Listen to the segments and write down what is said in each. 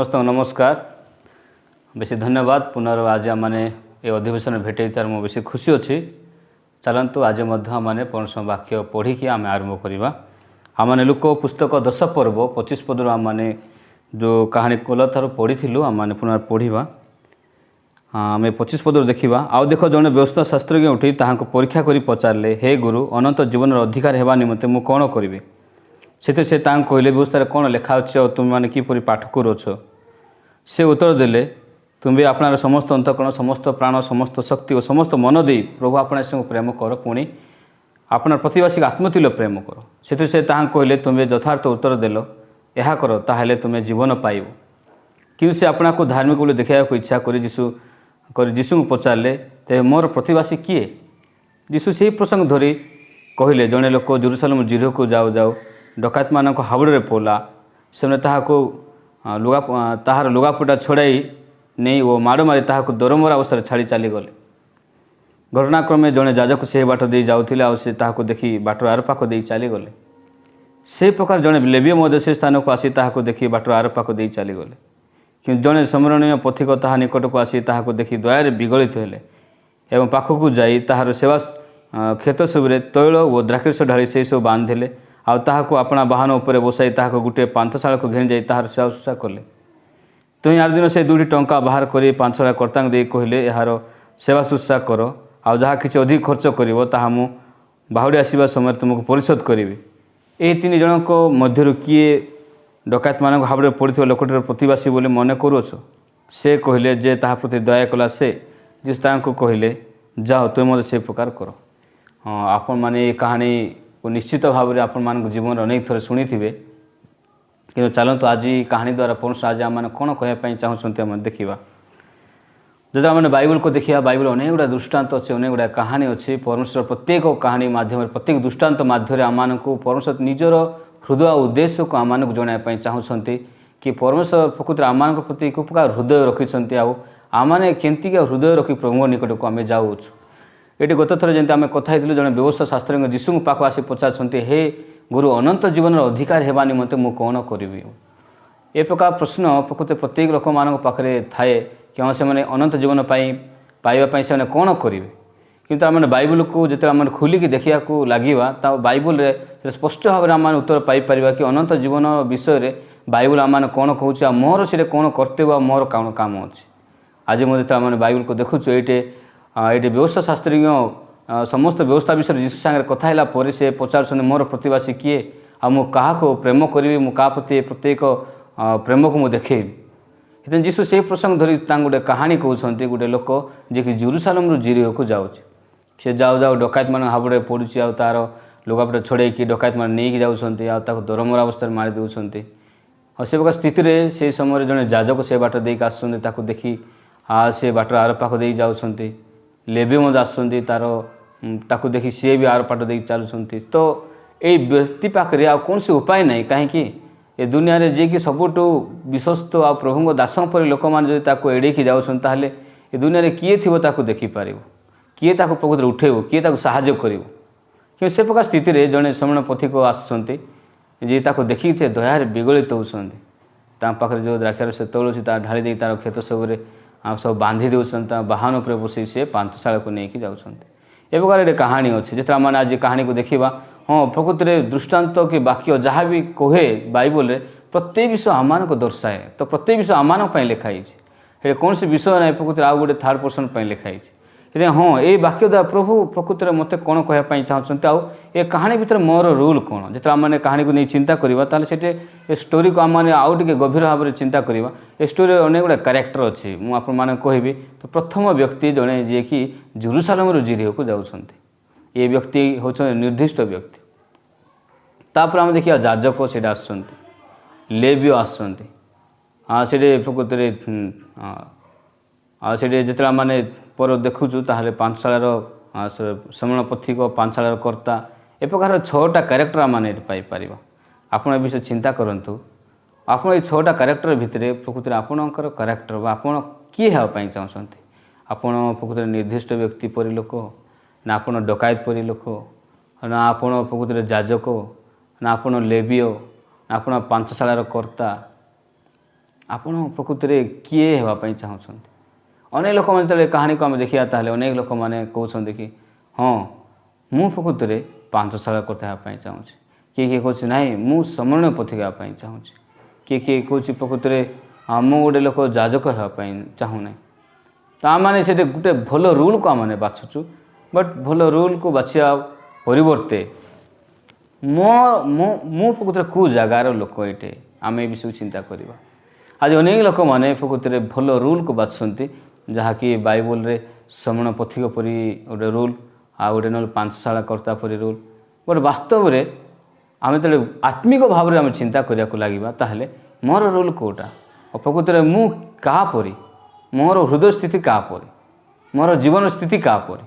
समस्त नमस्कार। बेसी धन्यवाद पुनर् आज मैंने ये अधिवेशन भेटे तार मो बेसी खुशी अच्छी। चलतु आज मैंने परमेश्वर वाक्य पढ़ी आम आरंभ करवा। आम मैंने लुक पुस्तक 10 पर्व 25 पदर आम मैंने जो कहानी कल थार पढ़ी आम मैंने पुनः पढ़ा। आम 25 पदर देखा। आउ देख जड़े व्यवस्था शास्त्रज्ञ उठी ताहां परीक्षा कर पचारे, हे गुरु अनंत जीवन अधिकार होगा निमंते मु कौन करी। से कहले व्यवस्था कौन लिखा अच्छे तुम मैंने किपर पाठ करुच। से उत्तर देले, तुम्हें आपणार समस्त अंतकरण समस्त प्राण समस्त शक्ति और समस्त मन दे प्रभु आपण से प्रेम कर, पुणी आपणार प्रतिवासी आत्मतुल्य प्रेम कर। से कहले तुम्हें यथार्थ उत्तर देल, यह कर ताहले तुम्हें जीवन पाइब। कि से आपना को धार्मिक बोली देखा इच्छा कर जीशु को पचारे, तेरे मोर प्रतिवासी किए। जीशु से प्रसंग धरी कहले, जड़े लोक जेरुसालेम जीरो को जाऊ जाऊ डकायत मान हावड़े पड़ा। से ताहार लुगापटा छड़ाई नहीं वो माड़ मारी ताहाको दरमरा अवस्था छाड़ी चलीगले। घटनाक्रमे जड़े जाजक से बाट दे जाऊले आ ताहाको देखी बाटर आर पाख दे चलीगले। से प्रकार जड़े लेवीय मध्य से स्थान को आसी ताहाको देखी बाटर आर पाख दे चलीगले। कि जड़े स्मरणीय पथिक ताहा निकट को आसी ताहाको देखी दयारे विगलित हेले एवं पाखक जाई ताहार सेवा क्षेत्र सबरे तैल और द्राक्षरस ढाली से सब बांधिले। आ ताहाको अपना बाहन उपर बसाई ताहाको गोटे पांथशाला को घेनी जाई ताहार सेवा शुश्रूषा कले। तुम आर दिन से 2टी टंका बाहर कर पांथशाला कर्ता दे कहले, यार सेवा शुश्रूषा कर, आ जहाँ किसी अधिक खर्च कर ताहा मु बाहुड़ी आसवा समय तुमको परिशोध करी। ये 3 जनक मध्य किए डकायत मान हावड़े पड़े लोकटर प्रतिवासी बोले मन करुच। से कहले जे ताहा प्रति दया कला से कहले, जाओ तुम मत से प्रकार कर। हाँ, आपण मैंने ये कहानी को निश्चित भाव में आपण मान जीवन अनेक थर शुणी थे। कि चलतु आज कहानी द्वारा परमेश्वर आज आम कौन कहवाई चाहते आम देखा। जब आम बाइबल को देखा, बाइबल अनेक गुड़ा दृष्टांत अच्छे, अनेक गुड़ा कहानी अच्छी। परमेश्वर प्रत्येक कहानी माध्यम प्रत्येक दृष्टांत माध्यम आम को परमेश्वर निजर हृदय उद्देश्य को आम जनवाई चाहते कि परमेश्वर प्रकृत आम प्रति एक प्रकार हृदय रखिंट। आने केमती हृदय रखी प्रभु निकट को आम जाऊँ। ये गत थर जमी आम कथा जड़े व्यवस्था शास्त्र जीशु पाख आसी पचार, हे गुरु अनंत जीवन अधिकार होगा निमंते मु कौन करी। ए प्रकार प्रश्न प्रकृति प्रत्येक लोक मान पाखे थाए कि हाँ से अनंत जीवन पाइबापी से कौन करेंगे। किंतु आम बाइबल को जो आम खोलिकी देखा लगे बाइबल स्पष्ट भाव में आम उत्तर पाइपर कि अनंत जीवन विषय बाइबल आम कौन कहूँ मोर से कौन कर्तव्य मोर कौन काम अच्छे। आज मुझे आम बाइबल को देखुँ ये व्यवस्था शास्त्रज्ञ समस्त व्यवस्था विषय जीशु सागर कथा पर से पचार मोर प्रतिवासी किए, आ मु क्या प्रेम करी मु क्या प्रति प्रत्येक प्रेम को मुझे देखी। जीशु से प्रसंग धरी गोटे कहानी कहते, गोटे लोक जी कि जेरुसालेम जीरो को जाऊँ। से जाऊ जाऊ डकायत मान हावड़े पड़ुची आ तार लुगापटा छड़े डकायत मान नहीं जाऊँ दरमरा अवस्था मारी दौरान। और से प्रकार स्थित से समय जड़े जाजक से बाट देख आस देखी से बाटर आर पाख दे जाऊँच। लेवी मत आसुँच तार देखी सी भी आर पाट दे चलुँच। तो ये व्यक्ति पाखे आ कौन से उपाय नहीं कहीं ए दुनिया रे जे कि सबुठ विश्वस्त आ प्रभु दास पर लोक मैंने जो एड़े जाऊँ ए दुनिया किए थी देखिपर, किए प्रकृत उठेब, किए साहाय्य कर। कि से प्रकार स्थित जड़े श्रमण पथिक आसुँच जी देखी थे दयार विगलित होती पाखे जो द्राक्षारस तैल अच्छी ढाली दे तार क्षेत्र सबरे सब बांधि दौरान बाहन उपर बसई से पांथशाला को लेकिन जाऊँ। ए प्रकार एक कहानी अच्छे जो आम आज कहानी को देखा। हाँ, प्रकृति में दृष्टांत कि वाक्य जहाँ भी कहे बाइबल प्रत्येक विषय आम को दर्शाए, तो प्रत्येक विषय आम लिखाई कौन से विषय ना प्रकृति आउ गोटे 3rd पर्सन लिखाई। हाँ, ये वाक्य द्वारा प्रभु प्रकृति में मत कौन कहवाई चाहते आउ ए कहानी भीतर मोर रोल कौन। जो आम कहानी को नहीं चिंता करवा से स्टोरी को आम आउ टे गभीर भाव में चिंता करवा। ए स्टोरी अनेक गुड़ा कैरेक्टर अच्छे मुझे कहबी। तो प्रथम व्यक्ति जड़े जी कि जेरुसालेम जीरो को जाऊँ। ये व्यक्ति हूँ निर्दिष्ट व्यक्ति। तापर आम देखिए जाजक से आसुँच, लेवी आसुँच। हाँ, से प्रकृति से जो मैंने पर देखुचु ताहले पांथशालार श्रमण पथिक पांथशालार कर्ता ए प्रकार 6टा कैरेक्टर आम पाइपर। आप विषय चिंता करूँ आप 6टा कैरेक्टर भितर प्रकृति आपणकर कैरेक्टर आप किए हाँपाई चाहते। आप प्रकृति निर्दिष्ट व्यक्ति परी लोक ना आप डकायत परी लोक ना आप प्रकृति जाजक ना आप लेवीय ना आप पांथशालार कर्ता ଆପଣ ପ୍ରକୃତରେ କିଏ ହେବା ପାଇଁ ଚାହୁଁଛନ୍ତି? ଅନେକ ଲୋକମାନେ ଯେତେବେଳେ କାହାଣୀକୁ ଆମେ ଦେଖିବା ତାହେଲେ ଅନେକ ଲୋକମାନେ କହୁଛନ୍ତି କି ହଁ ମୁଁ ପ୍ରକୃତରେ ପାନ୍ଥଶାଳା କଥା ହେବା ପାଇଁ ଚାହୁଁଛି। କିଏ କିଏ କହୁଛି ନାହିଁ ମୁଁ ସମନ୍ୱୟ ପଥିକ ହେବା ପାଇଁ ଚାହୁଁଛି। କିଏ କିଏ କହୁଛି ପ୍ରକୃତରେ ମୁଁ ଗୋଟେ ଲୋକ ଯାଜକ ହେବା ପାଇଁ ଚାହୁଁନାହିଁ। ତ ଆମମାନେ ସେଠି ଗୋଟେ ଭଲ ରୁଲ୍କୁ ଆମମାନେ ବାଛୁଛୁ। ବଟ୍ ଭଲ ରୁଲ୍କୁ ବାଛିବା ପରିବର୍ତ୍ତେ ମୁଁ ପ୍ରକୃତରେ କେଉଁ ଜାଗାର ଲୋକ ଏଇଟେ ଆମେ ଏ ବିଷୟକୁ ଚିନ୍ତା କରିବା। ଆଜି ଅନେକ ଲୋକମାନେ ପ୍ରକୃତରେ ଭଲ ରୁଲ୍କୁ ବାଛୁଛନ୍ତି, ଯାହାକି ବାଇବଲରେ ସମଣ ପଥିକ ପରି ଗୋଟେ ରୁଲ୍, ଆଉ ଗୋଟେ ନହେଲେ ପାନ୍ଥଶାଳା କର୍ତ୍ତା ପରି ରୁଲ୍। ବଟ୍ ବାସ୍ତବରେ ଆମେ ଯେତେବେଳେ ଆତ୍ମିକ ଭାବରେ ଆମେ ଚିନ୍ତା କରିବାକୁ ଲାଗିବା ତାହେଲେ ମୋର ରୁଲ୍ କେଉଁଟା, ଆଉ ପ୍ରକୃତରେ ମୁଁ କାହା ପରି, ମୋର ହୃଦୟ ସ୍ଥିତି କାହା ପରି, ମୋର ଜୀବନ ସ୍ଥିତି କାହା ପରି।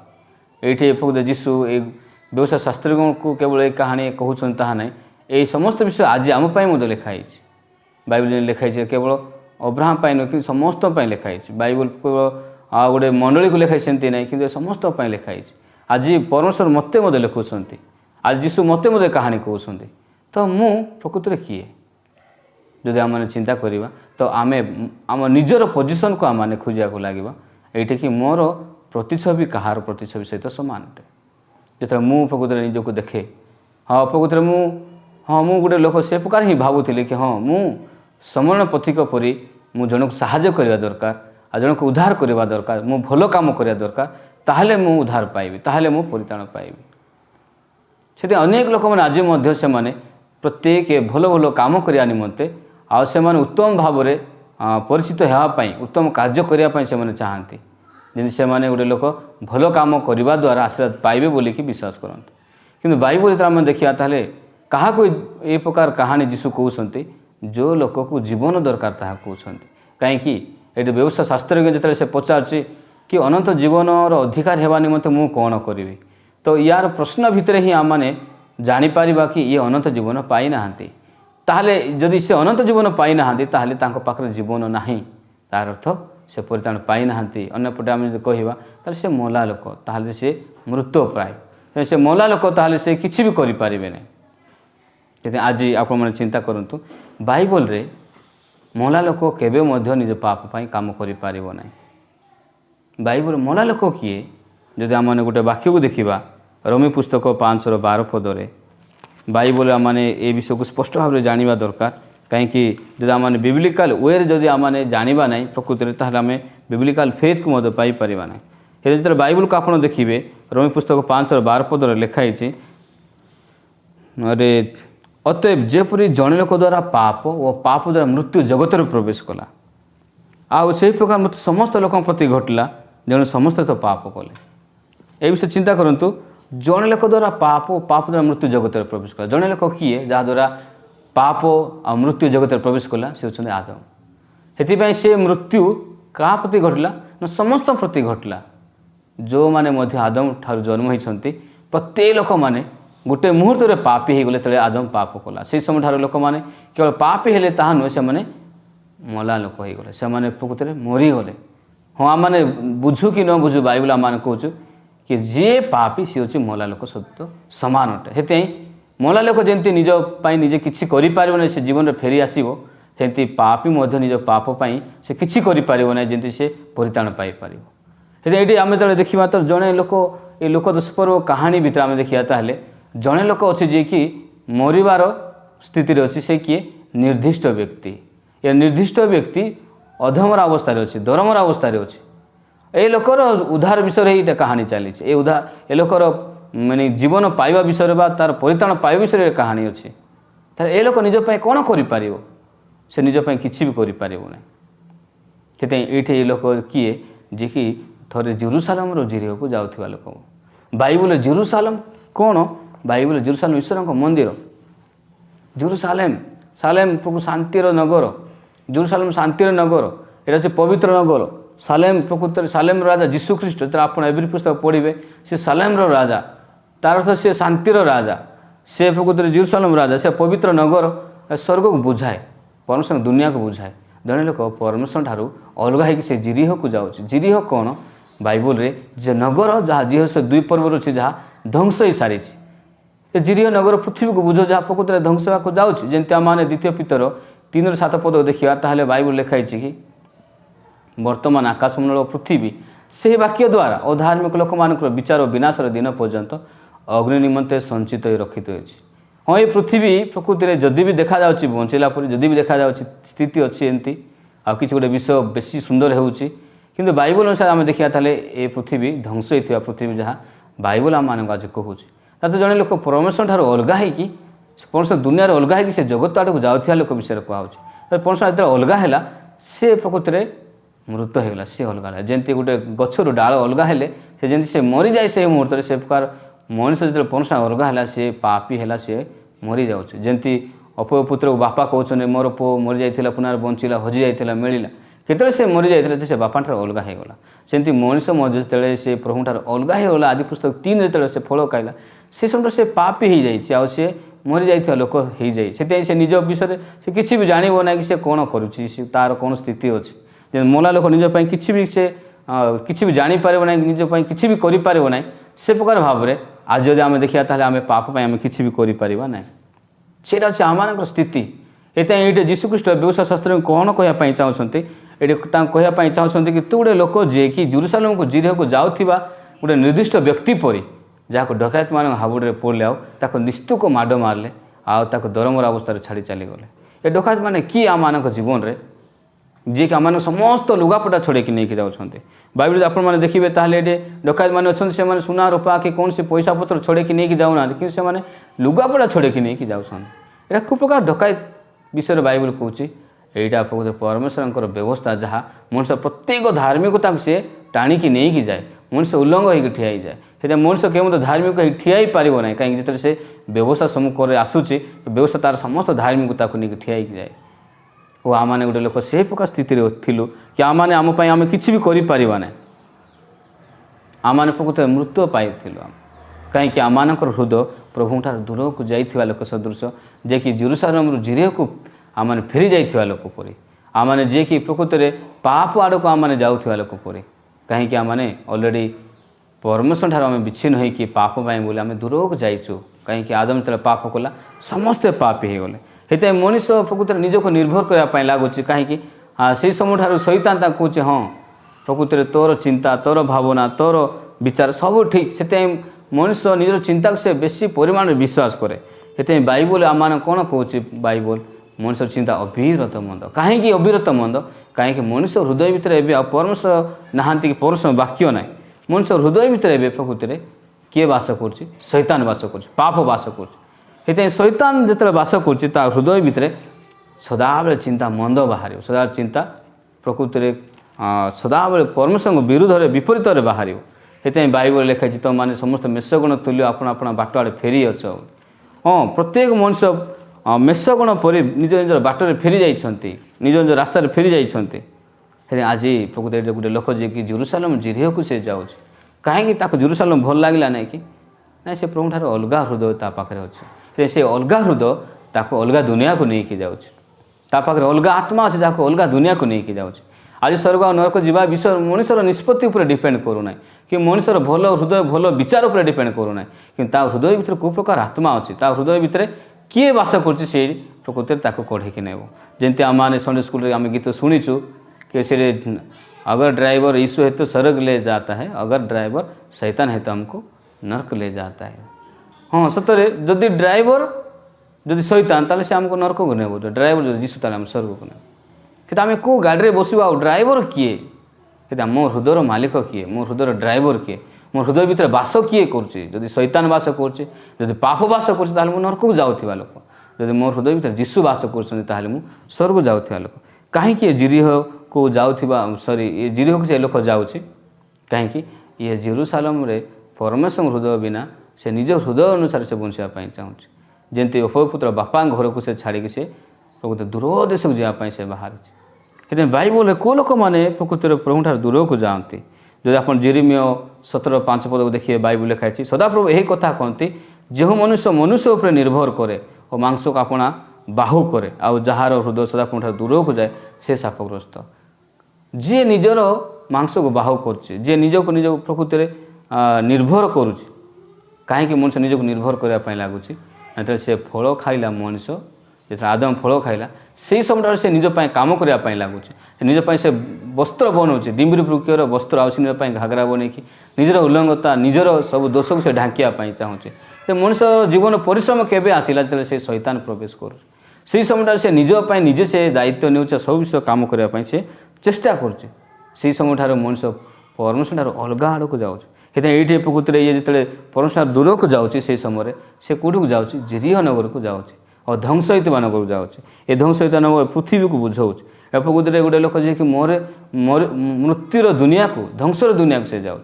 ଏଇଠି ପ୍ରକୃତ ଯୀଶୁ ଏ ବ୍ୟବସାୟ ଶାସ୍ତ୍ରୀଙ୍କୁ କେବଳ ଏ କାହାଣୀ କହୁଛନ୍ତି ତାହା ନାହିଁ, ଏହି ସମସ୍ତ ବିଷୟ ଆଜି ଆମ ପାଇଁ ମଧ୍ୟ ଲେଖା ହେଇଛି। ବାଇବଲ ଲେଖା ହେଇଛି କେବଳ ଅବ୍ରାହମ ପାଇଁ ନୁହେଁ କିନ୍ତୁ ସମସ୍ତଙ୍କ ପାଇଁ ଲେଖା ହେଇଛି। ବାଇବଲ କେବଳ ଆଉ ଗୋଟେ ମଣ୍ଡଳୀକୁ ଲେଖା ହେଇଛି ସେମିତି ନାହିଁ, କିନ୍ତୁ ସମସ୍ତଙ୍କ ପାଇଁ ଲେଖା ହେଇଛି। ଆଜି ପରମେଶ୍ୱର ମୋତେ ମଧ୍ୟ ଲେଖୁଛନ୍ତି, ଆଜି ଯୀଶୁ ମୋତେ ମଧ୍ୟ କାହାଣୀ କହୁଛନ୍ତି। ତ ମୁଁ ପ୍ରକୃତରେ କିଏ ଯଦି ଆମମାନେ ଚିନ୍ତା କରିବା ତ ଆମେ ଆମ ନିଜର ପୋଜିସନ୍କୁ ଆମମାନେ ଖୋଜିବାକୁ ଲାଗିବା। ଏଇଠିକି ମୋର ପ୍ରତିଛବି କାହାର ପ୍ରତିଛବି ସହିତ ସମାନ ଅଟେ। ଯେତେବେଳେ ମୁଁ ପ୍ରକୃତରେ ନିଜକୁ ଦେଖେ, ହଁ ପ୍ରକୃତରେ ମୁଁ ଗୋଟେ ଲୋକ ସେ ପ୍ରକାର ହିଁ ଭାବୁଥିଲି କି ହଁ ମୁଁ ସମରଣ ପଥିକ ପରି ମୁଁ ଜଣକୁ ସାହାଯ୍ୟ କରିବା ଦରକାର, ଆଉ ଜଣକୁ ଉଦ୍ଧାର କରିବା ଦରକାର, ମୁଁ ଭଲ କାମ କରିବା ଦରକାର, ତାହେଲେ ମୁଁ ଉଦ୍ଧାର ପାଇବି, ତାହେଲେ ମୁଁ ପରିତ୍ରାଣ ପାଇବି। ସେଥିପାଇଁ ଅନେକ ଲୋକମାନେ ଆଜି ମଧ୍ୟ ସେମାନେ ପ୍ରତ୍ୟେକ ଭଲ ଭଲ କାମ କରିବା ନିମନ୍ତେ ଆଉ ସେମାନେ ଉତ୍ତମ ଭାବରେ ପରିଚିତ ହେବା ପାଇଁ, ଉତ୍ତମ କାର୍ଯ୍ୟ କରିବା ପାଇଁ ସେମାନେ ଚାହାନ୍ତି, ଯେମିତି ସେମାନେ ଗୋଟେ ଲୋକ ଭଲ କାମ କରିବା ଦ୍ୱାରା ଆଶୀର୍ବାଦ ପାଇବେ ବୋଲିକି ବିଶ୍ୱାସ କରନ୍ତି। କିନ୍ତୁ ବାଇବଲ ଯେତେବେଳେ ଆମେ ଦେଖିବା ତାହେଲେ କାହାକୁ ଏ ପ୍ରକାର କାହାଣୀ ଯୀଶୁ କହୁଛନ୍ତି, ଯେଉଁ ଲୋକକୁ ଜୀବନ ଦରକାର ତାହା କହୁଛନ୍ତି। କାହିଁକି ଏଠି ବ୍ୟବସାୟ ଶାସ୍ତ୍ରଜ୍ଞ ଯେତେବେଳେ ସେ ପଚାରୁଛି କି ଅନନ୍ତ ଜୀବନର ଅଧିକାର ହେବା ନିମନ୍ତେ ମୁଁ କ'ଣ କରିବି, ତ ୟାର ପ୍ରଶ୍ନ ଭିତରେ ହିଁ ଆମମାନେ ଜାଣିପାରିବା କି ଇଏ ଅନନ୍ତ ଜୀବନ ପାଇନାହାନ୍ତି। ତାହେଲେ ଯଦି ସେ ଅନନ୍ତ ଜୀବନ ପାଇନାହାନ୍ତି ତାହେଲେ ତାଙ୍କ ପାଖରେ ଜୀବନ ନାହିଁ, ତାର ଅର୍ଥ ସେ ପରିତ୍ରାଣ ପାଇନାହାନ୍ତି। ଅନ୍ୟପଟେ ଆମେ ଯଦି କହିବା ତାହେଲେ ସେ ମଲା ଲୋକ, ତାହେଲେ ସେ ମୃତପ୍ରାୟ, ସେ ମଲା ଲୋକ, ତାହେଲେ ସେ କିଛି ବି କରିପାରିବେ ନାହିଁ। ସେଥିପାଇଁ ଆଜି ଆପଣମାନେ ଚିନ୍ତା କରନ୍ତୁ, ବାଇବଲରେ ମଲା ଲୋକ କେବେ ମଧ୍ୟ ନିଜ ପାପ ପାଇଁ କାମ କରିପାରିବ ନାହିଁ। ବାଇବଲ ମଲା ଲୋକ କିଏ ଯଦି ଆମମାନେ ଗୋଟେ ବାକ୍ୟକୁ ଦେଖିବା, ରୋମୀ ପୁସ୍ତକ 5:12 ବାଇବଲ ଆମମାନେ ଏ ବିଷୟକୁ ସ୍ପଷ୍ଟ ଭାବରେ ଜାଣିବା ଦରକାର। କାହିଁକି ଯଦି ଆମମାନେ ବିବ୍ଲିକାଲ ୱେରେ ଯଦି ଆମମାନେ ଜାଣିବା ନାହିଁ ପ୍ରକୃତରେ, ତାହେଲେ ଆମେ ବିବ୍ଲିକାଲ ଫେଥକୁ ମଧ୍ୟ ପାଇପାରିବା ନାହିଁ। ହେଲେ ଯେତେବେଳେ ବାଇବଲକୁ ଆପଣ ଦେଖିବେ, ରୋମୀ ପୁସ୍ତକ 5:12 ଲେଖା ହେଇଛି, ଅତଏବ ଯେପରି ଜଣେ ଲୋକ ଦ୍ୱାରା ପାପ ଓ ପାପ ଦ୍ୱାରା ମୃତ୍ୟୁ ଜଗତରେ ପ୍ରବେଶ କଲା, ଆଉ ସେହି ପ୍ରକାର ମୃତ୍ୟୁ ସମସ୍ତ ଲୋକଙ୍କ ପ୍ରତି ଘଟିଲା, ଯେଣୁ ସମସ୍ତେ ତ ପାପ କଲେ। ଏ ବିଷୟରେ ଚିନ୍ତା କରନ୍ତୁ, ଜଣେ ଲୋକ ଦ୍ୱାରା ପାପ ଓ ପାପ ଦ୍ୱାରା ମୃତ୍ୟୁ ଜଗତରେ ପ୍ରବେଶ କଲା। ଜଣେ ଲୋକ କିଏ ଯାହାଦ୍ୱାରା ପାପ ଆଉ ମୃତ୍ୟୁ ଜଗତରେ ପ୍ରବେଶ କଲା? ସେ ହେଉଛନ୍ତି ଆଦମ। ସେଥିପାଇଁ ସେ ମୃତ୍ୟୁ କାହା ପ୍ରତି ଘଟିଲା ନା ସମସ୍ତଙ୍କ ପ୍ରତି ଘଟିଲା। ଯେଉଁମାନେ ମଧ୍ୟ ଆଦମ ଠାରୁ ଜନ୍ମ ହୋଇଛନ୍ତି ପ୍ରତ୍ୟେକ ଲୋକମାନେ ଗୋଟେ ମୁହୂର୍ତ୍ତରେ ପାପୀ ହୋଇଗଲେ। ତେବେ ଆଦମ ପାପ କଲା, ସେହି ସମୟ ଠାରୁ ଲୋକମାନେ କେବଳ ପାପୀ ହେଲେ ତାହା ନୁହେଁ, ସେମାନେ ମଲା ଲୋକ ହୋଇଗଲେ, ସେମାନେ ପ୍ରକୃତରେ ମରିଗଲେ। ହଁ ଆମମାନେ ବୁଝୁ କି ନ ବୁଝୁ ବାଇବଲ ଆମମାନେ କହୁଛୁ କି ଯିଏ ପାପୀ ସିଏ ହେଉଛି ମଲା ଲୋକ ସହିତ ସମାନ ଅଟେ। ସେଥିପାଇଁ ମଲା ଲୋକ ଯେମିତି ନିଜ ପାଇଁ ନିଜେ କିଛି କରିପାରିବ ନାହିଁ, ସେ ଜୀବନରେ ଫେରି ଆସିବ, ସେମିତି ପାପୀ ମଧ୍ୟ ନିଜ ପାପ ପାଇଁ ସେ କିଛି କରିପାରିବ ନାହିଁ, ଯେମିତି ସେ ପରିତ୍ରାଣ ପାଇପାରିବ। ସେଥିପାଇଁ ଏଇଠି ଆମେ ଯେତେବେଳେ ଦେଖିବା ତ ଜଣେ ଲୋକ, ଏ ଲୋକ ଦୋଷପର କାହାଣୀ ଭିତରେ ଆମେ ଦେଖିବା ତାହେଲେ ଜଣେ ଲୋକ ଅଛି ଯିଏକି ମରିବାର ସ୍ଥିତିରେ ଅଛି। ସେ କିଏ? ନିର୍ଦ୍ଦିଷ୍ଟ ବ୍ୟକ୍ତି। ଏ ନିର୍ଦ୍ଦିଷ୍ଟ ବ୍ୟକ୍ତି ଅଧମର ଅବସ୍ଥାରେ ଅଛି, ଧର୍ମର ଅବସ୍ଥାରେ ଅଛି। এই ଲୋକର ଉଦ୍ଧାର ବିଷୟରେ ଏଇଟା କାହାଣୀ ଚାଲିଛି। ଏ ଲୋକର ମାନେ ଜୀବନ ପାଇବା ବିଷୟରେ ବା ତାର ପରିତ୍ରାଣ ପାଇବା ବିଷୟରେ କାହାଣୀ ଅଛି। ତାହେଲେ ଏ ଲୋକ ନିଜ ପାଇଁ କ'ଣ କରିପାରିବ? ସେ ନିଜ ପାଇଁ କିଛି ବି କରିପାରିବ ନାହିଁ। ସେଥିପାଇଁ ଏଇଠି ଏ ଲୋକ କିଏ? ଯିଏକି ଥରେ ଜେରୁସାଲେମରୁ ଜିରିହକୁ ଯାଉଥିବା ଲୋକ। ବାଇବଲ ଜେରୁସାଲେମ କ'ଣ? ବାଇବଲ ଜେରୁସାଲେମ ଈଶ୍ୱରଙ୍କ ମନ୍ଦିର। ଜେରୁସାଲେମ ପ୍ରଭୁ ଶାନ୍ତିର ନଗର। ଜେରୁସାଲେମ ଶାନ୍ତିର ନଗର, ଏଇଟା ହେଉଛି ପବିତ୍ର ନଗର। ସାଲେମ ପ୍ରକୃତରେ ସାଲେମର ରାଜା ଯୀଶୁଖ୍ରୀଷ୍ଟ। ଯେତେବେଳେ ଆପଣ ଏଭ୍ରି ପୁସ୍ତକ ପଢ଼ିବେ, ସେ ସାଲେମର ରାଜା, ତାର ଅର୍ଥ ସେ ଶାନ୍ତିର ରାଜା, ସେ ପ୍ରକୃତରେ ଜେରୁସାଲେମ ରାଜା, ସେ ପବିତ୍ର ନଗର ସ୍ୱର୍ଗକୁ ବୁଝାଏ, ପରମେଶ୍ୱର ଦୁନିଆକୁ ବୁଝାଏ। ଜଣେ ଲୋକ ପରମେଶ୍ୱର ଠାରୁ ଅଲଗା ହେଇକି ସେ ଜିରିହକୁ ଯାଉଛି। ଜିରିହ କ'ଣ? ବାଇବଲରେ ଯେ ନଗର ଯାହା ଜିରିହ 2 ପର୍ବରୁ ଅଛି, ଯାହା ଧ୍ୱଂସ ହେଇସାରିଛି। ଏ ଜିରିହ ନଗର ପୃଥିବୀକୁ ବୁଝ, ଯାହା ପ୍ରକୃତରେ ଧ୍ୱଂସ ହେବାକୁ ଯାଉଛି। ଯେମିତି ଆମମାନେ 2 ପିତର 3-7 पद देखा ताहले बाइबल लिखाई कि वर्तमान आकाशमंडल पृथ्वी से वाक्य द्वारा अधार्मिक लोक मान विचार विनाशर दिन पर्यंत अग्नि निमंते संचित हो रखित होती। हाँ ये पृथ्वी प्रकृति में जदि भी देखा जाउछि बंचेला पर जदि भी देखा जाउछि स्थिति अच्छी एमती आ किसी गोटे विषय बेसी सुंदर होउछि किंतु बाइबल अनुसार आम देखा ताले ए पृथ्वी ध्वंस होता पृथ्वी जहाँ बाइबल आम मान आज कहूँ तो जड़े लोक परमेश्वर ठार अलग होगी परमेश्वर दुनिया अलग होगी से जगत आड़क जाऊा लोक विषय कहूँ परमेश्वर जो अलग है सी प्रकृति में मृत होगा सी अलग है जमी गोटे गचर डाल अलग है जमी से मरी जाए से मुहूर्त से प्रकार मनीष जो परमेश्वर अलग है सी पापी है सी मरी जाऊँगी जमी अपय पुत्र बापा कहते मोर पुओ मरी जाइला पुनः बंचला हजि जाइला मिलला केतले से मरी जाइला से बापा ठार अलग होगा सेमती मनीष जो से प्रभु ठार अलग होगा आदि पुस्तक 3 जो से फल खाइला से समय से पापी हो जाए सी मरी जाइए लोक हो जाए से निज विषय से किसी भी जानव ना कि से कौन करुच्ची तार कौन स्थिति अच्छी मला लोक निजपाई किसी भी से किसी भी जापर ना निजपाई किसी भी करें ना से प्रकार भाव में आज जब आम देखा ताले आम पाप आम किसी भी करें ना से आम स्थिति ये जीशुख्रीष्ट व्यवसाय शास्त्र में कौन कहवाई चाहते ये कहवाई चाहते कि तू गोटे लोक जे कि जेरूसालेम को जीरिह को जाऊा गोटे निर्दिष्ट व्यक्ति परी जहाँ डकायत मान हाबुड़े पड़े आउ निस्तुक माड़ मारे आउ दरमरा अवस्था छाड़ी चलीगले ये डकायत मैंने कि आम मान जीवन में जी कि आम समस्त लुगापटा छड़े नहीं जाऊँच बाइबल आपने देखिए ताहले डकायत मैंने अच्छा से सुना रूपा कि कौन से पैसा पत्र छड़े नहीं जाऊना कि लुगापटा छड़े नहीं जाऊँ खूब प्रकार डकायत विषय बाइबल कहूँ यहीटा परमेश्वर व्यवस्था जहाँ मनुष्य प्रत्येक धार्मिकता से टाणिकी नहीं जाए मनुष्य उल्लंघ होकर ठिया जाए से मनुष्य केवल धार्मिक ठिया ही पार ना कहीं जो से व्यवस्था सम्मुख आसूची व्यवस्था तार समस्त धार्मिकता को लेकिन ठिया जाए और आम मैंने गोटे लोक से प्रकार स्थित थिलु कि आम मैंने आम कि भी करें आम मैंने प्रकृत मृत्यु पाई कहीं आम हृदय प्रभु ठार दूर को जाइथिबा लोक सदृश जे कि जेरूसालेम जीरिह को आम मैंने फेरी जाइथिबा लोक परी आम मैंने जे कि प्रकृत में पाप आड़ को आम मैंने जाउथिबा लोक परी कहीं आम मैंने अलरेडी परमेश्वर ठार आम विच्छिन्न होइकि पाप बोले आम दूर को जाइचु कहीं आदम जो पाप कला समस्ते पापी हो गले से मनुष्य प्रकृत में निजक निर्भर करने लगुच कहीं से समय ठार शैतान कहूँ हाँ प्रकृत में तोर चिंता तोर भावना तोर विचार सब ठीक से मनुष्य निजर चिंता से बेसी परिमाण विश्वास करे से बाइबल आम कौन कहूँ बाइबल मनुष्य चिंता अविरत मंद कहीं अविरत मंद कहीं मनुष्य हृदय भितर ए परमेश्वर नहांती कि परमेश्वर वाक्य ना मनुष्य हृदय भितर ए प्रकृत में किए बास कर शैतान बास कर पाप बास कर शैतान जो बास कर हृदय भितर सदाबले चिंता मंद बाहर सदा चिंता प्रकृत में सदाबले परमेश्वर विरुद्ध विपरीत बाहर से बाइबल लिखाई तुम मैंने समस्त मेषगुण तुल्य आपण आपण बाट आड़े फेरी अच हाँ प्रत्येक मनुष्य मेषगुण पर निज निज बाटर फेरी जाइछन्ति निज निज रास्ता फेरी जाइछन्ति आज प्रकृत गोटे लोक जे कि जेरूसालेम जीरिह को से जाऊँ कहीं जेरूसालेम भल लगला ना कि ना से प्रभु ठार अलग हृदय ता पाखे अच्छे से अलग हृदय ताको अलग दुनिया को लेकिन जाऊँगे अलग आत्मा अच्छे जहाँ अलग दुनिया को लेकिन जाऊँगे आज स्वर्ग और नरक जीवा विषय मनुष्यर निष्पत्ति उपर डिपेंड करूना कि मनुष्यर भल हृदय भल विचार उपर डिपेंड करूना कि हृदय भितर कौ प्रकार आत्मा अच्छी हृदय भितर किए बास कर प्रकृति में कढ़ेक नेब जमी आम संडे स्कूल आम गीत शुणीचु कि से अगर ड्राइवर यीशु है तो स्वर्ग ले जाता है अगर ड्राइवर शैतान है तो हमको नरक ले जाता है हाँ सतरे जदि ड्राइवर जदि शैतान ताले से हमको नरक को नेब ड्राइवर जो यीशु ताले हम स्वर्ग को नेब कि आम कौ गाड़ी में बसवा ड्राइवर किए कि मो हृदय मालिक किए मो हृदय ड्राइवर किए मो हृदय भितर बास किए कर शैतान बास कर पाप बास कर नरक को जाऊा लोक जब मो हृदय भितर यीशु बास कर स्वर्ग जाऊा लोक कहीं जीरिह को जाऊा सॉरी ये जीरिह को लोक जाऊँगी कहीं ये जेरूसालेम रे परमेश्वर हृदय बिना से निज हृदय अनुसार से बचापी चाहूँगी जमी अपय पुत्र बापा घर को से छाड़ी से प्रकृत दूर देश को जावाई से बाहर से बाइबल कौ लोक मैंने प्रकृत में प्रभु ठार दूर को जाती जो आप जेरेमिया 17:5 पद को देखिए बाइबल लिखाई सदाप्रभु यही कथा कहती जो मनुष्य मनुष्य उपर निर्भर करे और मांस को आपणा बाहु करे आउ जार हृदय सदाप्रभु ठार दूर को जाए से शापग्रस्त जी निजर मांस को बाहु कर निजक निज प्रकृत में निर्भर करुच्च कहीं मनुष्य निजक निर्भर करने लगुच से फल खाइला मनुष्य जो आदम फल खाइला से समय से निज काम करने लगुच निज से वस्त्र बनाऊे डिम्बरी वृक्षर वस्त्र आउस निज घाघरा बन निजर उल्लंघता निजर सब दोष को से ढांकियाँ चाहूँचे तो मनुष्य जीवन परिश्रम केवे आसला जो से शैतान प्रवेश कर से समय से निजपाई निजे से दायित्व नेउचे सब विषय काम करने से चेष्टा करुचे से समय मनुष्य परमेश्वर ठार अलग आड़ को जाऊँ ये प्रकृति ये जो परमेश्वर दूर को जाऊँगी से समय से कौटी को जाऊँगी जिरीह नगर को जाऊँगी और ध्वंसहित नगर जाऊँगी ये ध्वंसहित नगर पृथ्वी को बुझाऊँ ए प्रकृति गोटे लोक जी मोरे मृत्युर दुनिया को ध्वंसर दुनिया को से जाऊँ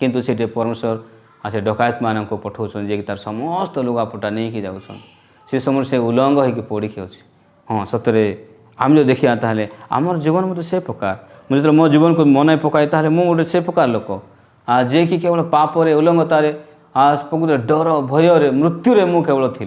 किंतु से परमेश्वर से डकायत मान को पठाऊँ जे तार समस्त लुगापटा नहीं जाऊँ से समय से उल्लंघ होकर पड़ी अच्छे हाँ सतरे आम जो देखा ताहले आमर जीवन मत से प्रकार मुझे जो मो जीवन को मन पकाए ताहले मु गोटे से प्रकार लोक जे कि केवल पापरे उल्लंघतार प्रकृत डर भयर मृत्युरे मु केवल थी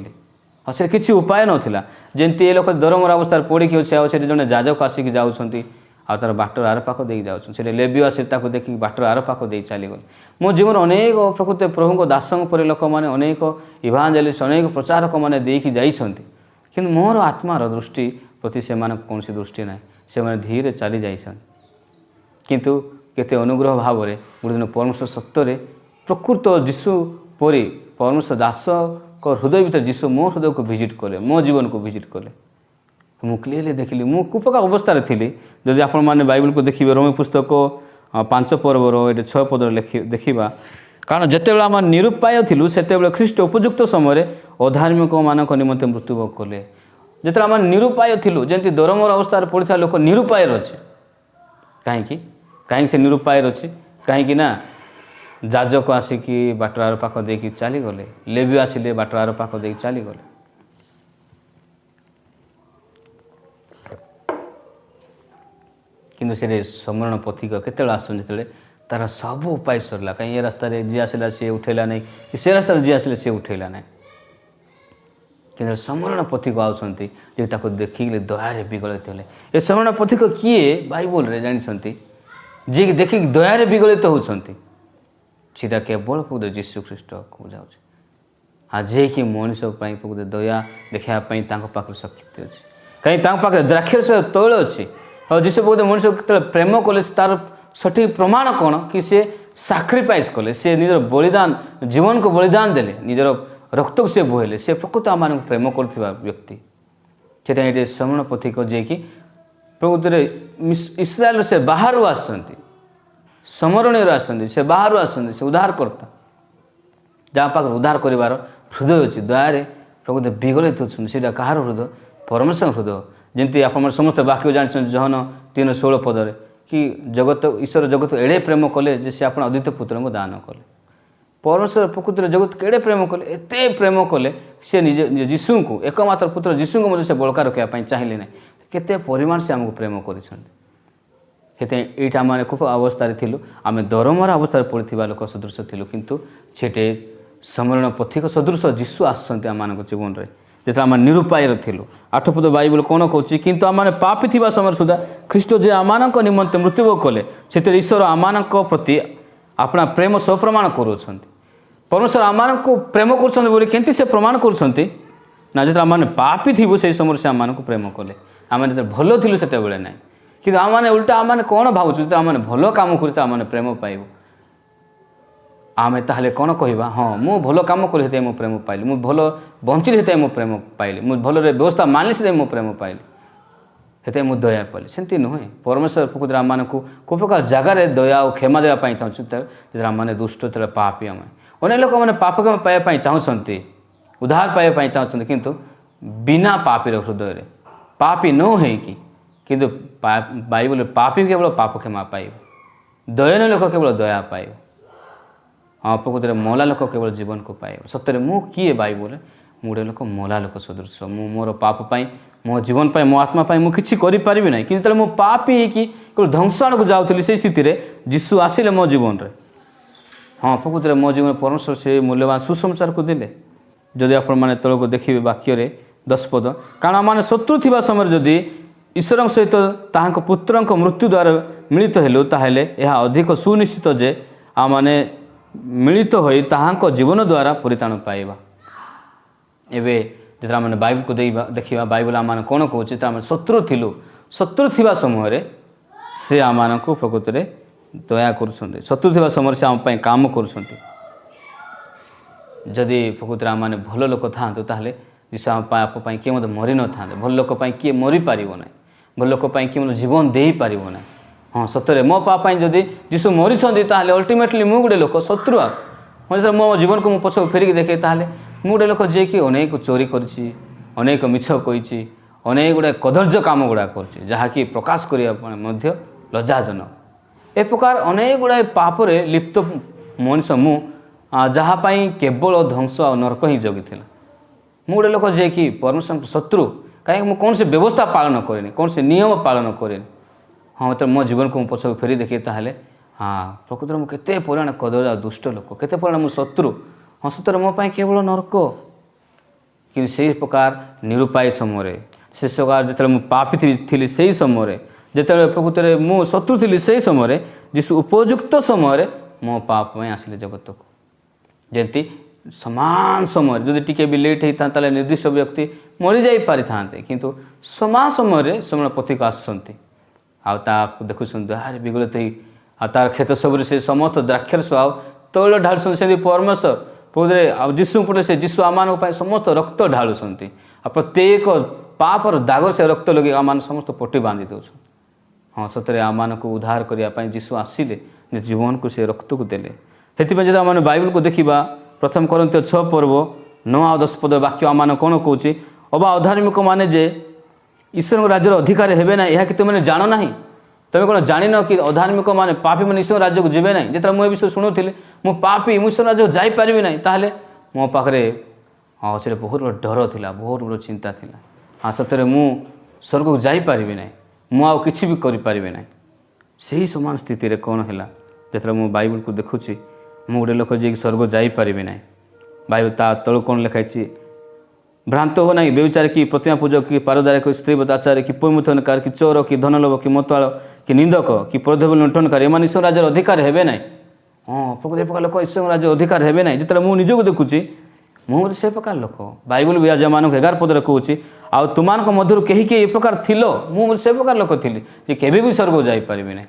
हाँ से किसी उपाय नाला जमी ये लोक दरमर अवस्था पड़ी अच्छे जड़े जाजक आसिक जाऊँच आ तार बाटर आर पाख दे जाऊँ लेबी आसी देखिए बाटर आर पाख दे चलीगले मो जीवन अनेक प्रकृति प्रभु दासों पर लोक मैंने अनेक इभांजेलिस्ट अनेक प्रचारक मैंने देकी जाइछन्ति किंतु मोर आत्मार दृष्टि प्रति से कौन दृष्टि ना से धीरे चली जाइछन्ति किंतु केते अनुग्रह भाव में गोटे दिन परमेश्वर सत्य प्रकृत जीशु परी परमेश्वर दास को हृदय भीतर जीशु मो हृदय को विजिट कले मो जीवन को विजिट कले तो मुझे क्लीयरली देखिली मु कुपका अवस्था थी जदि आपण मैंने बाइबल को देखिए रोमी पुस्तक 5 पर्वर ये 6 पद देखा कारण जितेबाला आम निरुपाय थिलु सेतेबेले ख्रीष्ट उपयुक्त समय अधार्मिक मान निमंते मृत्युभोग कले जिते आम निरुपाय थिलु जमी दरमर अवस्था पड़ा लोक निरुपाय अच्छे कहीं कहीं से निरुपाय अच्छे कहीं ना जाजक आसिकी बाटर पाख दे चलीगले लेबी आसिले बाटर पाख दे चलीगले किंतु से समरण पथिक केत आसन जो तार सब उपाय सरला कहीं ये रास्ता जी आसला सी उठेला नहीं कि से रास्ता जी आसले सी उठेला नहीं कि समरण पथिक आउंट देखिए दयारे विगलित होले ए समरण पथिक किए बाइबल रे जानते जी कि देखिए दयारे विगलित होती सीधा केवल प्रकृत जीशु ख्रीष्ट को जाऊँ हाँ जे कि मनुष्य प्रकृत दया देखापी पाखे शक्ति अच्छे कहीं पाखे द्राक्षरस तैल अच्छी और जीशु प्रकृत मनुष्य प्रेम कले तार सठिक प्रमाण कौन कि से साक्रिफाइस कले से निजर बलिदान जीवन को बलिदान देले निजर रक्त को से बोहले से प्रकृत आम प्रेम कर व्यक्ति से समरण पथिक जे कि प्रकृत इस्राएल से बाहर आसती समरणीय आसती से बाहर आसती से उद्धार करता जहाँ पाख उद्धार कर हृदय अच्छी दयारे प्रकृत विगलित होता कहार हृदय परमेश्वर हृदय जमी आप समस्त वाक्य जानते जहन 3:16 पदरे कि जगत ईश्वर जगत एड़े प्रेम कले जे से आप अद्वितीय पुत्र को दान कले परमेश्वर प्रकृति जगत केड़े प्रेम कले एत प्रेम कले से निज जीशु को एकमात्र पुत्र जीशु को से बड़का रखापी चाहिए ना केते परिमाण से आमको प्रेम करटा आम खूब अवस्था थिलु आम दरमर अवस्था पड़ा लोक सदृश थिलु किंतु सेटे समरण पथिक सदृश जीशु आसती आम जीवन में जो आम निरुपाय थिलु 8 पद बाइबल कौन कहूँ किंतु आम पापी थी समय सुधा ख्रीष्ट जे आम निमंते मृत्युभोग कले से ईश्वर आम प्रति अपना प्रेम स्वप्रमाण करुँच परमेश्वर आम को प्रेम कर से प्रमाण करा जो आम पापी थी से समय से आम प्रेम कले आम जो भल थिलु से ना कि आम उल्टा आम कौन भावुँ आम भल कम कर आम प्रेम पाइबू आमे ताहले कौन कहवा हाँ मु भल कम कर मो प्रेम पाइली मु भल बंचिल होता मो प्रेम पाइली मु भल व्यवस्था मानली से मो प्रेम पाइली हेते मु दया पाइली सेमती नुहे परमेश्वर प्रकृति आम को को प्रकार जगार दया और क्षमा देवाई चाहूँ आम दुष्ट तेरे पापी आम अनेक लोक मैंने पाप क्षमा पाइबा चाहते उद्धार पाइबा चाहते किंतु बिना पापीर हृदय पापी न हो बाइबल पापी केवल पाप क्षमा पाइब दयन लोक केवल दया पाइब हाँ प्रकृति मला लोक केवल जीवन को पाइब सत्य मु किए बाइबल मुझे लोक मला लोक सदृश मु मोर पाप पाई मो जीवन पाई मो आत्मा पाई मु किछि करि परिबि नै किंतु मु पापी कि केवल ध्वंस आड़ को जाऊँगी से स्थिति रे जीशु आसिले मो जीवन रे हाँ प्रकृति मो जीवन परमेश्वर से मूल्यवान सुसमाचार को देले जदि आपण माने तल को देखिए वाक्य 10 पद कारण माने शत्रु थिबा समय जदि ईश्वर सहित ताहांको पुत्रंक मृत्यु द्वारा मिलित हेलु ताहेले यह अधिक सुनिश्चित जे आ माने मिलित होई ताहांको जीवन द्वारा परित्राण पाइबा एबे जो आम बाइबल को देखा बाइबल आम कौन कौचे आम शत्रु थिलु शत्रु थिबा समय से आम को प्रकृति में दया कर शत्रु थिबा समय से आम काम कर जदि प्रकृति आम मैंने भल लोक था ताहले जीशु आम किए मत मरी न था भल लोक किए मरी पार ना भल लोक किए मतलब जीवन दे पार ना हाँ सतरे मो पाप जदि जीशु मरी अल्टीमेटली मु गोटे लोक शत्रु हाँ मो जीवन को मुझे पछक फेरिक देखे ताहले मु गोटे लोक जे कि अनेक चोरी करी अनेक मिछ कही अनेक गुड़ा कदर्य काम गुड़ा करी प्रकाश करने लज्जाजनक ए प्रकार अनेक गुड़ा पापरे लिप्त मनीष मु जहाँपाई केवल ध्वंस आ नरक ही जगी मु गोटे लोक जे कि परमेश्वर शत्रु कहीं मुझे कौन से व्यवस्था पालन करेनि कौन से नियम पालन करेनि हाँ तो मो जीवन को पछक फेरी देखे ताहले हाँ प्रकृत में केते परिमाण कदर दुष्ट लोक केते परिमाण मु शत्रु हाँ सतरे मो केवल नरक कि से प्रकार निरुपाय समय से प्रकार जो मुझे पापी थी से समय जिते प्रकृत में मु शत्रु थी से समय जीशु उपयुक्त समय मो पाप में आसिले जगत को जमी समान समय जदि टी भी लेट होता है निर्दिष्ट व्यक्ति मरी जा पारि था किंतु समान समय से पथिक आसुँच देखुं यार विगत तार क्षेत्र सब से समस्त द्राक्षरस आ तैल ढालुं से परमेश्वर प्रकृति जीशु पटे से जीशु आम समस्त रक्त ढालुं प्रत्येक पापर दागर से रक्त लगे आम समस्त पट्टी बांधि दौर हाँ सतरे आम को उद्धार करने जीशु आसिले जीवन को से रक्त को देले से आम बाइबल को देखा प्रथम कोरिन्थियो 6 पर्व 9 और 10 पद वाक्य आम कौन कौचे अबा अधार्मिक माने जे ईश्वर राज्यर अधिकारी हेबे ना यह कि तुमने जान ना तुम कौन जान कि अधार्मिक माने पापी मैंने ईश्वर राज्य को जीवे ना जो मुझे विषय शुणुली मु पापी मुझे ईश्वर राज्य को जापारि ना ताहले मो पाखे हाँ से बहुत बड़ा डर था बहुत बड़ा चिंता थी हाँ सतरे मु स्वर्ग को जापारि ना मुझे कि भी करें ना से ही समान स्थिति रे कौन है जो मु बाइबल को देखुची मु गोटे लोक जी स्वर्ग जापारि ना बाइबल ता तल कौन लिखाई भ्रांत हो ना व्यभिचारी कि प्रतिमा पूजक कि पारदारी कि स्त्री बदाचारी कि पैमुथनकार कि चोर कि धनलोभ कि मतवाल कि निंदक कि प्रदेव लुंठनकारी एम ईश्वर राज्यर अधिकार हे ना हाँ प्रकृति प्रकार लोक ईश्वर राज्य अधिकार हे ना जो मुझे निजक देखुची मुझे से प्रकार लोक बाइबल भी आज मान 11 पदर कहूँ आ तुम मध्य कहीं किए ये प्रकार थिलो मुझे से प्रकार लोक थी जे केबे भी स्वर्ग जापारि ना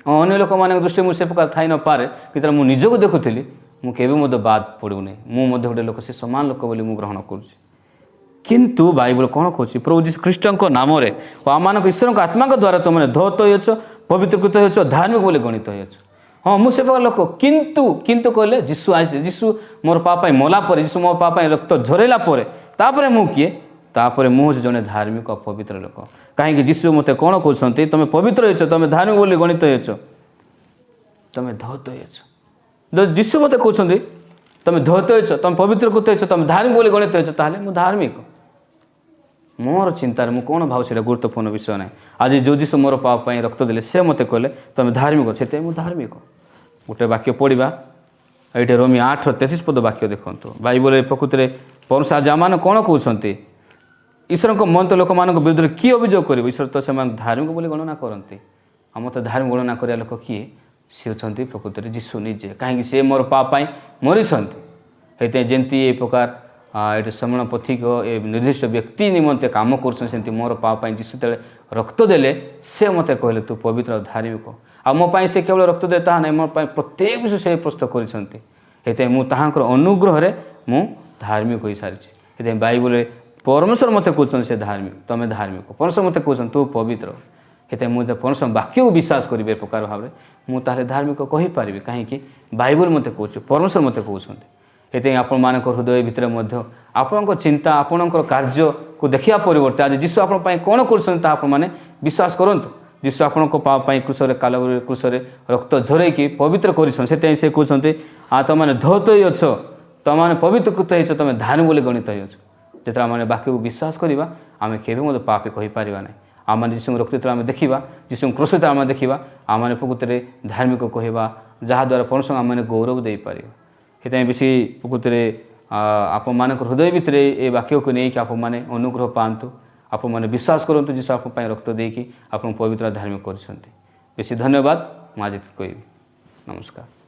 हाँ अन्य लोक मान दृष्टि मुझे से प्रकार थी न पारे कि मुझे निजक देखुली मुझे मत बाद पड़ूनी मुझे गोटे लोक से समान लोक बोली मुझे ग्रहण करुँच किंतु बाइबल कौन कहूँ प्रभु जीशु ख्रीष्ट नाम आम ईश्वर आत्मा द्वारा तुमने धौत हो पवित्रकृत हो धार्मिक बोली गणित हो हाँ मुझे प्रकार लोक किंतु किंतु कहले जीशु आए जीशु मोर पाप मला पर जीशु मो पाप रक्त झरैला तापर मु किए तापर मुझे जड़े धार्मिक पवित्र लोक कहीं जीशु मत कौन कहते तुम पवित्र हो तुम धार्मिक बोली गणित हो तुम धौत हो जीशु मत कहते तुम धौत हो तुम पवित्रकृत हो तुम धार्मिक बोली गणित हो ताहले मु धार्मिक मोर चिंतार मु कौन भाव से गुरुत्वपूर्ण विषय ना आज जो जीशु मोर पाप रक्त देले से मत कहले तुम धार्मिक से मुझे धार्मिक गोटे वाक्य पढ़ा ये रोमी 8:33 पद वाक्य देखो बाइबल प्रकृति में परमेश्वर आज आम कौन कहते ईश्वर को मन तो लोक मान विरुद्ध किए अभियोग कर ईश्वर तो से धार्मिक बोली गणना करते आम तो धार्मिक गणना करा लोक किए सी अच्छा प्रकृति में जीशु निजे कहीं से मोर पाप मरी जमती ये प्रकार ये श्रमण पथिक ए निर्दिष्ट व्यक्ति निमंते काम कर मोर पाप जीशु तेरे रक्त देले से मत कहले तू पवित्र और धार्मिक आ मो से केवल रक्त दे ता मो प्रत्येक विषय से प्रस्तुत कर मुझे अनुग्रह मु धार्मिक हो सारी बाइबल परमेश्वर मत कहते से धार्मिक तुम धार्मिक परमेश्वर मत कहते तू पवित्र ये मुझे परमेश्वर वाक्य को विश्वास करी ए प्रकार भाव में मुझे धार्मिक कहीपरि कहीं बाइबल मत कहूँ परमेश्वर मत कहते ये आपण मान हृदय भितर आपण चिंता आपण कार्य को देखा परिवर्ते आज जीशु आप कौन कर विश्वास करूँ जीशु आपण पाप क्रूसर कालवरी क्रूसर रक्त झरैकी पवित्र कर से कहते आ तुम धौत हो तुम पवित्रकृत हो तुम धार्मिक बोली गणित हो जो आम वाक्य को विश्वास करवा आम के पापी कहीपर ना आम जीशु रक्त आम देखा जीशु क्रूसित आम देखा आम प्रकृति में धार्मिक कहवा जहाद्वारा परमेश्वर आम गौरव दे पार से बेसी प्रकृति में आप हृदय भितर ये वाक्य को लेकिन आप अनुग्रह पातु आप विश्वास करूँ जीशु आप रक्त देकी आप पवित्र धार्मिक कर बेसी धन्यवाद मुझे कह नमस्कार।